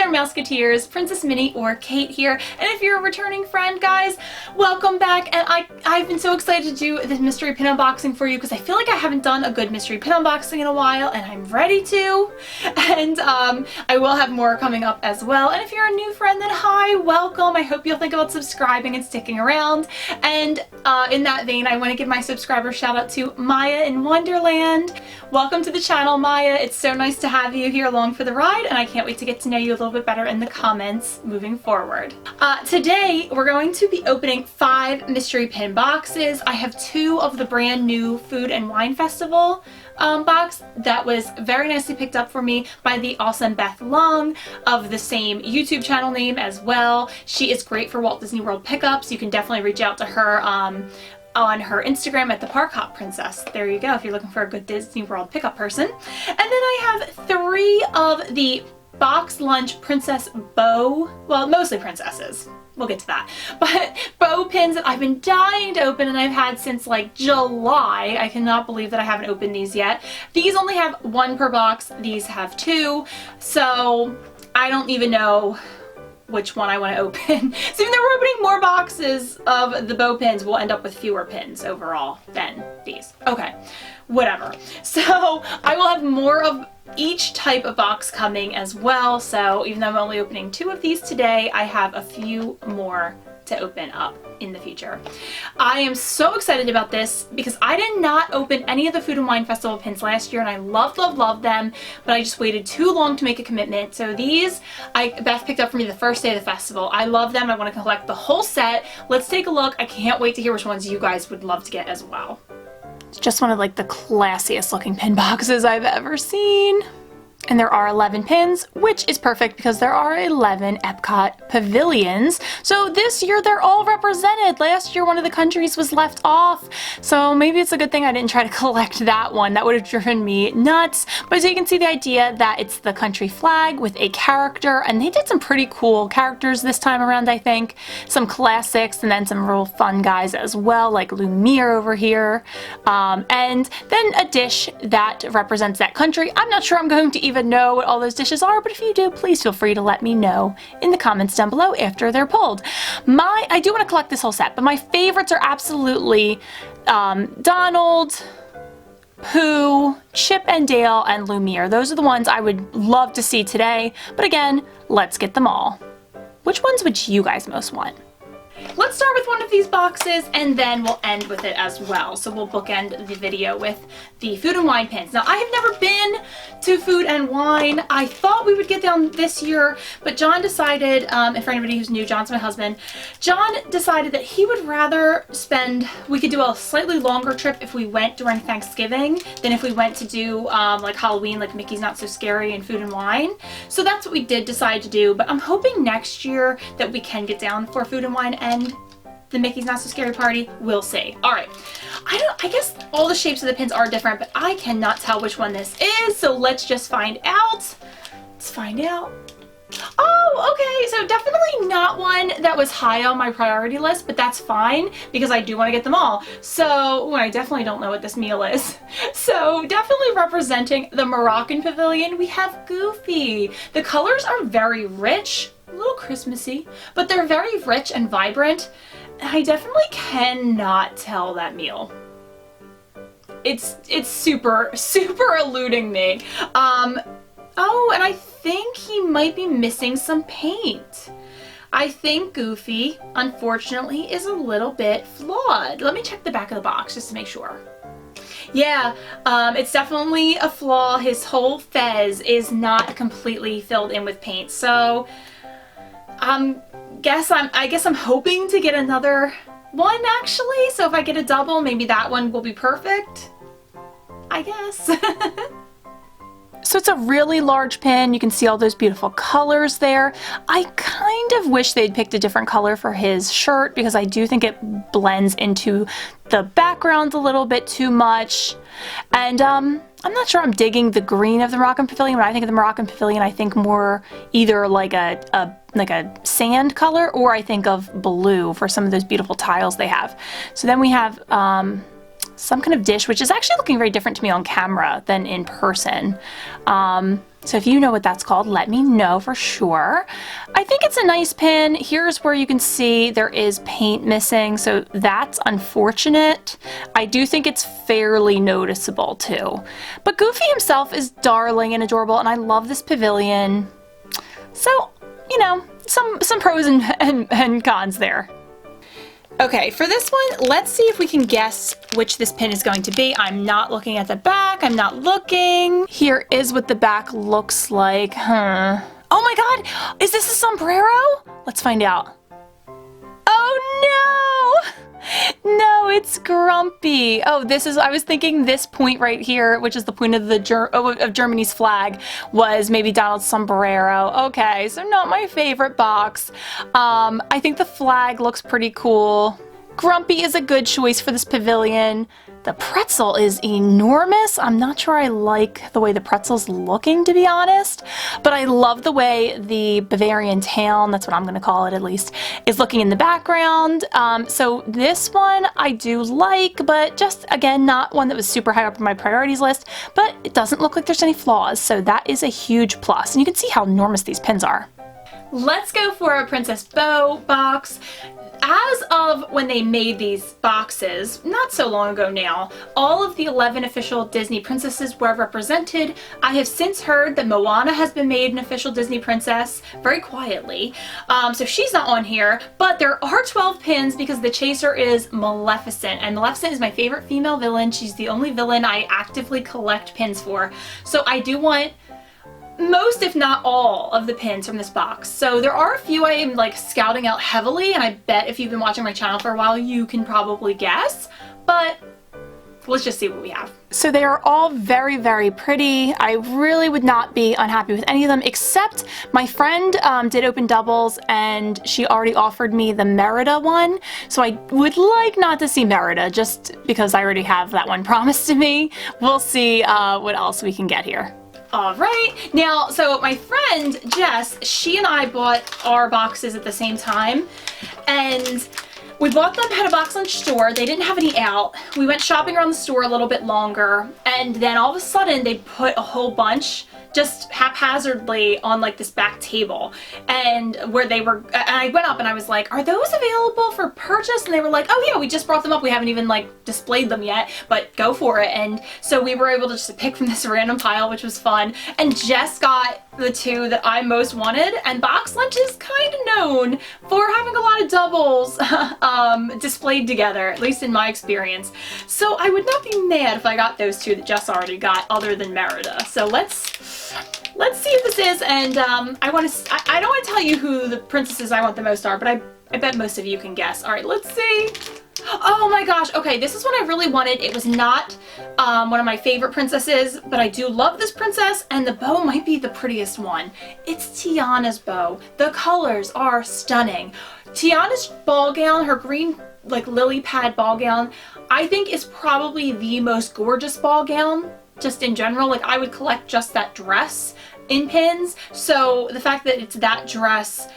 there, Mouseketeers. Princess Minnie or Kate here, and if you're a returning friend, guys, welcome back. And I've been so excited to do this mystery pin unboxing for you because I feel like I haven't done a good mystery pin unboxing in a while, and I'm ready to. And I will have more coming up as well. And if you're a new friend, then hi, welcome. I hope you'll think about subscribing and sticking around. And in that vein, I want to give my subscriber shout out to Maya in Wonderland. Welcome to the channel, Maya. It's so nice to have you here along for the ride, and I can't wait to get to know you a little bit better in the comments moving forward. Today we're going to be opening 5 mystery pin boxes. I have 2 of the brand new Food and Wine Festival box that was very nicely picked up for me by the awesome Beth Long of the same YouTube channel name as well. She is great for Walt Disney World pickups. You can definitely reach out to her on her Instagram at the Park Hop Princess. There you go if you're looking for a good Disney World pickup person. And then I have 3 of the Box Lunch Princess Bow, well, mostly princesses. We'll get to that. But bow pins that I've been dying to open and I've had since like July. I cannot believe that I haven't opened these yet. These only have 1 per box. These have 2. So I don't even know which one I want to open. So even though we're opening more boxes of the bow pins, we'll end up with fewer pins overall than these. Okay, whatever. So I will have more of each type of box coming as well. So even though I'm only opening 2 of these today, I have a few more to open up in the future. I am so excited about this because I did not open any of the Food and Wine Festival pins last year, and I loved them, but I just waited too long to make a commitment. So these Beth picked up for me the first day of the festival. I love them. I want to collect the whole set. Let's take a look. I can't wait to hear which ones you guys would love to get as well. It's just one of like the classiest looking pin boxes I've ever seen. And there are 11 pins, which is perfect because there are 11 Epcot pavilions. So this year they're all represented. Last year one of the countries was left off. So maybe it's a good thing I didn't try to collect that one. That would have driven me nuts. But so you can see the idea that it's the country flag with a character, and they did some pretty cool characters this time around, I think. Some classics and then some real fun guys as well, like Lumiere over here. And then a dish that represents that country. I'm not sure I'm going to even know what all those dishes are, but if you do, please feel free to let me know in the comments down below after they're pulled. I do want to collect this whole set, but my favorites are absolutely Donald, Pooh, Chip and Dale, and Lumiere. Those are the ones I would love to see today, but again, let's get them all. Which ones would you guys most want? Let's start with one of these boxes and then we'll end with it as well. So we'll bookend the video with the Food and Wine pins. Now I have never been to Food and Wine. I thought we would get down this year, but John decided, and for anybody who's new, John's my husband, John decided that he would rather we could do a slightly longer trip if we went during Thanksgiving than if we went to do like Halloween, like Mickey's Not So Scary and Food and Wine. So that's what we did decide to do, but I'm hoping next year that we can get down for Food and Wine and the Mickey's Not So Scary party. We'll see. Alright, I guess all the shapes of the pins are different, but I cannot tell which one this is, so let's just find out. Let's find out. Oh, okay, so definitely not one that was high on my priority list, but that's fine because I do want to get them all. So, I definitely don't know what this meal is. So, definitely representing the Moroccan Pavilion, we have Goofy. The colors are very rich, a little Christmassy, but they're very rich and vibrant. I definitely cannot tell that meal. It's super eluding me. Oh, and I think he might be missing some paint. I think Goofy, unfortunately, is a little bit flawed. Let me check the back of the box just to make sure. Yeah, it's definitely a flaw. His whole fez is not completely filled in with paint. So, I guess I'm hoping to get another one actually. So if I get a double, maybe that one will be perfect, I guess. So it's a really large pin. You can see all those beautiful colors there. I kind of wish they'd picked a different color for his shirt because I do think it blends into the background a little bit too much. And I'm not sure I'm digging the green of the Moroccan Pavilion. When I think of the Moroccan Pavilion, I think more either like a sand color, or I think of blue for some of those beautiful tiles they have. So then we have some kind of dish, which is actually looking very different to me on camera than in person. So if you know what that's called, let me know for sure. I think it's a nice pin. Here's where you can see there is paint missing, so that's unfortunate. I do think it's fairly noticeable too. But Goofy himself is darling and adorable, and I love this pavilion. So, you know, some pros and cons there. Okay, for this one, let's see if we can guess which this pin is going to be. I'm not looking at the back. I'm not looking. Here is what the back looks like. Oh my God, is this a sombrero? Let's find out. Oh no! No, it's Grumpy. Oh, I was thinking this point right here, which is the point of of Germany's flag, was maybe Donald's sombrero. Okay, so not my favorite box. I think the flag looks pretty cool. Grumpy is a good choice for this pavilion. The pretzel is enormous. I'm not sure I like the way the pretzel's looking, to be honest, but I love the way the Bavarian town, that's what I'm gonna call it at least, is looking in the background. So this one I do like, but just, again, not one that was super high up on my priorities list, but it doesn't look like there's any flaws, so that is a huge plus. And you can see how enormous these pins are. Let's go for a Princess Bow box. As of when they made these boxes, not so long ago now, all of the 11 official Disney princesses were represented. I have since heard that Moana has been made an official Disney princess, very quietly, so she's not on here, but there are 12 pins because the chaser is Maleficent, and Maleficent is my favorite female villain. She's the only villain I actively collect pins for, so I do want most, if not all, of the pins from this box. So there are a few I am like scouting out heavily, and I bet if you've been watching my channel for a while, you can probably guess, but let's just see what we have. So they are all very, very pretty. I really would not be unhappy with any of them, except my friend did open doubles, and she already offered me the Merida one. So I would like not to see Merida, just because I already have that one promised to me. We'll see what else we can get here. Alright, now, so my friend Jess, she and I bought our boxes at the same time, and we bought them at a box lunch store. They didn't have any out. We went shopping around the store a little bit longer, and then all of a sudden they put a whole bunch just haphazardly on like this back table, and where they were, and I went up and I was like, are those available for purchase? And they were like, oh yeah, we just brought them up, we haven't even like displayed them yet, but go for it. And so we were able to just pick from this random pile, which was fun, and Jess got the two that I most wanted, and Box Lunch is kind of known for having a lot of doubles displayed together, at least in my experience. So I would not be mad if I got those two that Jess already got, other than Merida. So let's see if this is, and I don't want to tell you who the princesses I want the most are, but I bet most of you can guess. All right, let's see. Oh my gosh, okay, this is what I really wanted. It was not one of my favorite princesses, but I do love this princess, and the bow might be the prettiest one. It's Tiana's bow. The colors are stunning. Tiana's ball gown, her green like lily pad ball gown, I think is probably the most gorgeous ball gown, just in general. Like, I would collect just that dress in pins, so the fact that it's that dress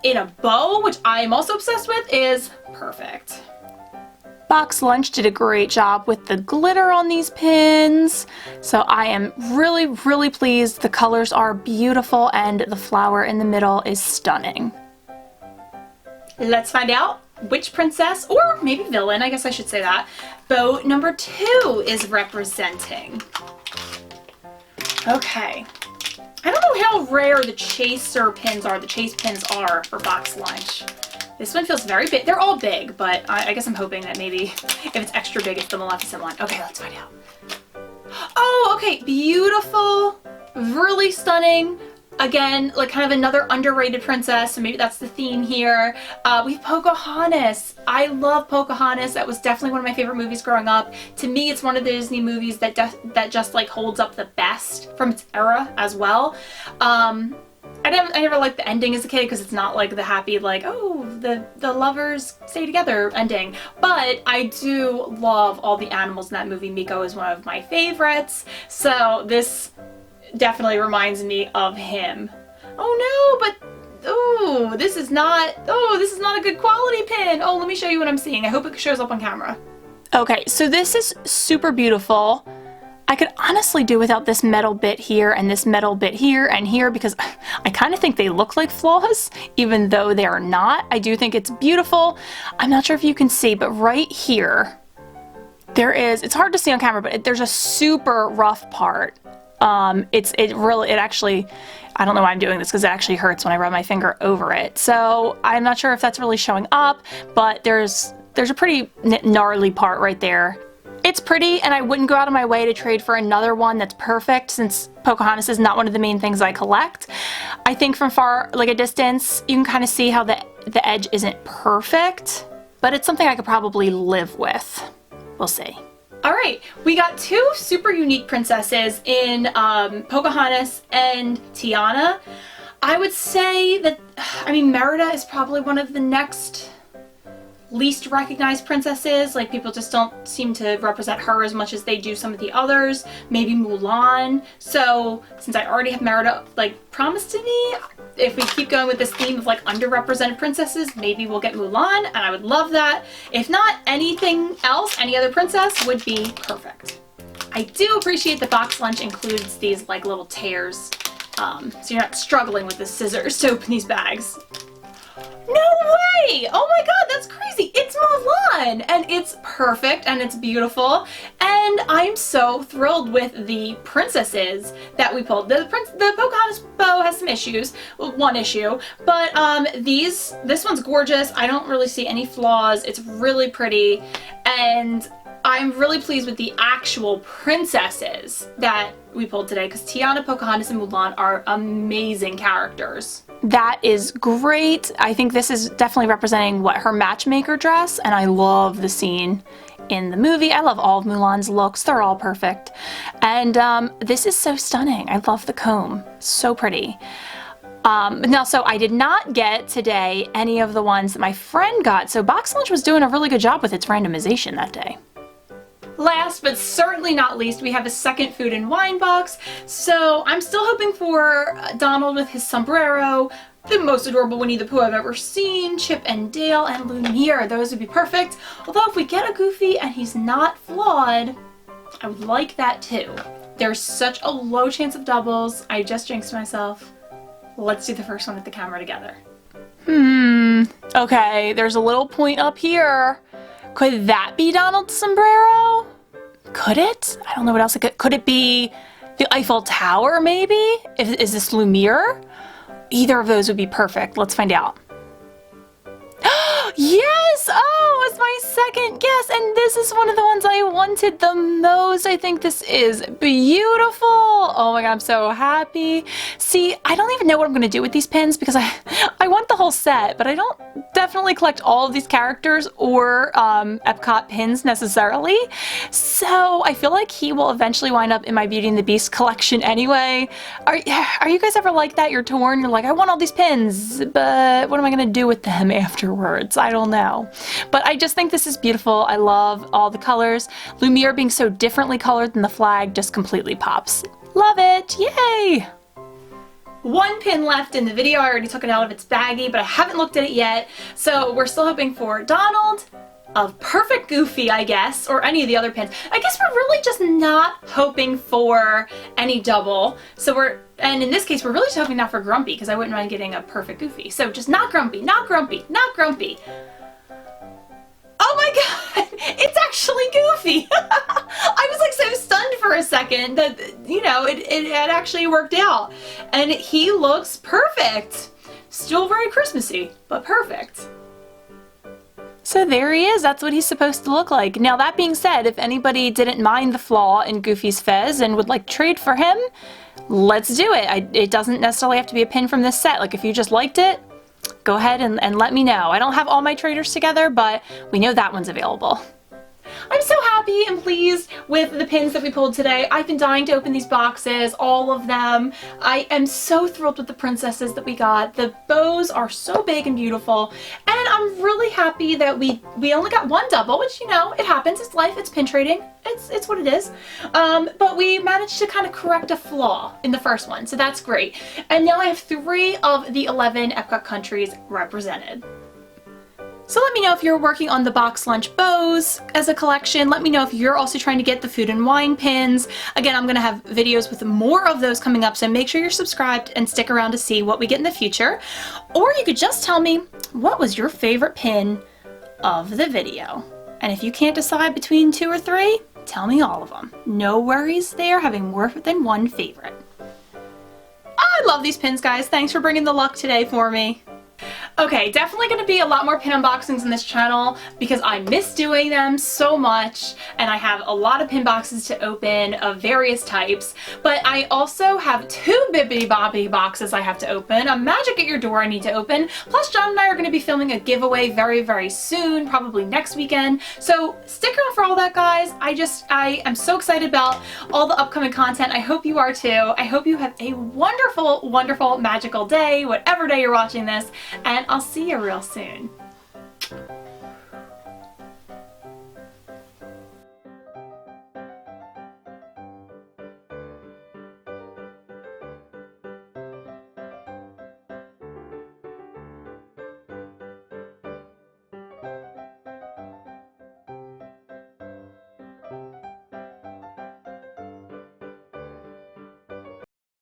in a bow, which I am also obsessed with, is perfect. Box Lunch did a great job with the glitter on these pins, so I am really, really pleased. The colors are beautiful, and the flower in the middle is stunning. Let's find out which princess, or maybe villain, I guess I should say that, bow number 2 is representing. Okay. I don't know how rare the chaser pins are, the chase pins are for Box Lunch. This one feels very big. They're all big, but I guess I'm hoping that maybe if it's extra big, it's the Maleficent one. Okay, let's find out. Oh, okay, beautiful, really stunning. Again, like kind of another underrated princess, so maybe that's the theme here. We have Pocahontas. I love Pocahontas. That was definitely one of my favorite movies growing up. To me, it's one of the Disney movies that just like holds up the best from its era as well. I never liked the ending as a kid because it's not like the happy, like, oh, the lovers stay together ending. But I do love all the animals in that movie. Miko is one of my favorites, so this definitely reminds me of him. Oh no, but this is not a good quality pin. Oh, let me show you what I'm seeing. I hope it shows up on camera. Okay, so this is super beautiful. I could honestly do without this metal bit here and this metal bit here and here because I kind of think they look like flaws, even though they are not. I do think it's beautiful. I'm not sure if you can see, but right here, it's hard to see on camera, but there's a super rough part. It actually, I don't know why I'm doing this because it actually hurts when I rub my finger over it. So I'm not sure if that's really showing up, but there's a pretty gnarly part right there. It's pretty, and I wouldn't go out of my way to trade for another one that's perfect since Pocahontas is not one of the main things I collect. I think from far, like a distance, you can kind of see how the edge isn't perfect, but it's something I could probably live with. We'll see. All right, we got two super unique princesses in Pocahontas and Tiana. I would say that, Merida is probably one of the next least recognized princesses. Like, people just don't seem to represent her as much as they do some of the others. Maybe Mulan. So since I already have Merida promised to me, if we keep going with this theme of underrepresented princesses, maybe we'll get Mulan, and I would love that. If not, anything else, any other princess would be perfect. I do appreciate the box lunch includes these little tears, so you're not struggling with the scissors to open these bags. No way! Oh my god, that's crazy! It's Mulan! And it's perfect, and it's beautiful, and I'm so thrilled with the princesses that we pulled. The Pocahontas bow has some issues, well, one issue, but this one's gorgeous. I don't really see any flaws. It's really pretty, and I'm really pleased with the actual princesses that we pulled today because Tiana, Pocahontas, and Mulan are amazing characters. That is great. I think this is definitely representing her matchmaker dress, and I love the scene in the movie. I love all of Mulan's looks. They're all perfect. And this is so stunning. I love the comb. So pretty. So I did not get today any of the ones that my friend got, so Box Lunch was doing a really good job with its randomization that day. Last but certainly not least, we have a second food and wine box. So I'm still hoping for Donald with his sombrero, the most adorable Winnie the Pooh I've ever seen, Chip and Dale, and Lumiere. Those would be perfect. Although if we get a Goofy and he's not flawed, I would like that too. There's such a low chance of doubles. I just jinxed myself. Let's do the first one with the camera together. Okay, there's a little point up here. Could that be Donald's sombrero? Could it? I don't know what else it could. Could it be the Eiffel Tower, maybe? Is this Lumiere? Either of those would be perfect. Let's find out. Yes! Oh, it's my second guess, and this is one of the ones I wanted the most. I think this is beautiful. Oh my god, I'm so happy. See, I don't even know what I'm going to do with these pins because I want the whole set, but I don't definitely collect all of these characters or Epcot pins necessarily. So I feel like he will eventually wind up in my Beauty and the Beast collection anyway. Are you guys ever like that? You're torn, you're like, I want all these pins, but what am I going to do with them afterwards? I don't know. But I just think this is beautiful. I love all the colors. Lumiere being so differently colored than the flag just completely pops. Love it! Yay! One pin left in the video. I already took it out of its baggie, but I haven't looked at it yet. So we're still hoping for Donald, a perfect Goofy, I guess, or any of the other pins. I guess we're really just not hoping for any double. And in this case, we're really just hoping not for Grumpy, because I wouldn't mind getting a perfect Goofy. So just not Grumpy, not Grumpy, not Grumpy. Oh my god! It's actually Goofy! I was so stunned for a second that, it had actually worked out. And he looks perfect. Still very Christmassy, but perfect. So there he is. That's what he's supposed to look like. Now that being said, if anybody didn't mind the flaw in Goofy's fez and would like to trade for him, let's do it. It doesn't necessarily have to be a pin from this set. Like, if you just liked it, go ahead and let me know. I don't have all my traders together, but we know that one's available. I'm so happy and pleased with the pins that we pulled today. I've been dying to open these boxes, all of them. I am so thrilled with the princesses that we got. The bows are so big and beautiful, and I'm really happy that we only got one double, which, it happens. It's life. It's pin trading. It's what it is. But we managed to kind of correct a flaw in the first one, so that's great. And now I have 3 of the 11 Epcot countries represented. So let me know if you're working on the box lunch bows as a collection. Let me know if you're also trying to get the food and wine pins. Again, I'm gonna have videos with more of those coming up, so make sure you're subscribed and stick around to see what we get in the future. Or you could just tell me, what was your favorite pin of the video? And if you can't decide between 2 or 3, tell me all of them. No worries there, having more than one favorite. I love these pins, guys. Thanks for bringing the luck today for me. Okay, definitely going to be a lot more pin unboxings on this channel because I miss doing them so much, and I have a lot of pin boxes to open of various types, but I also have 2 Bibbidi Bobbidi boxes I have to open, a Magic at Your Door I need to open, plus John and I are going to be filming a giveaway very, very soon, probably next weekend, so stick around for all that, guys. I am so excited about all the upcoming content. I hope you are too. I hope you have a wonderful, wonderful, magical day, whatever day you're watching this, and I'll see you real soon.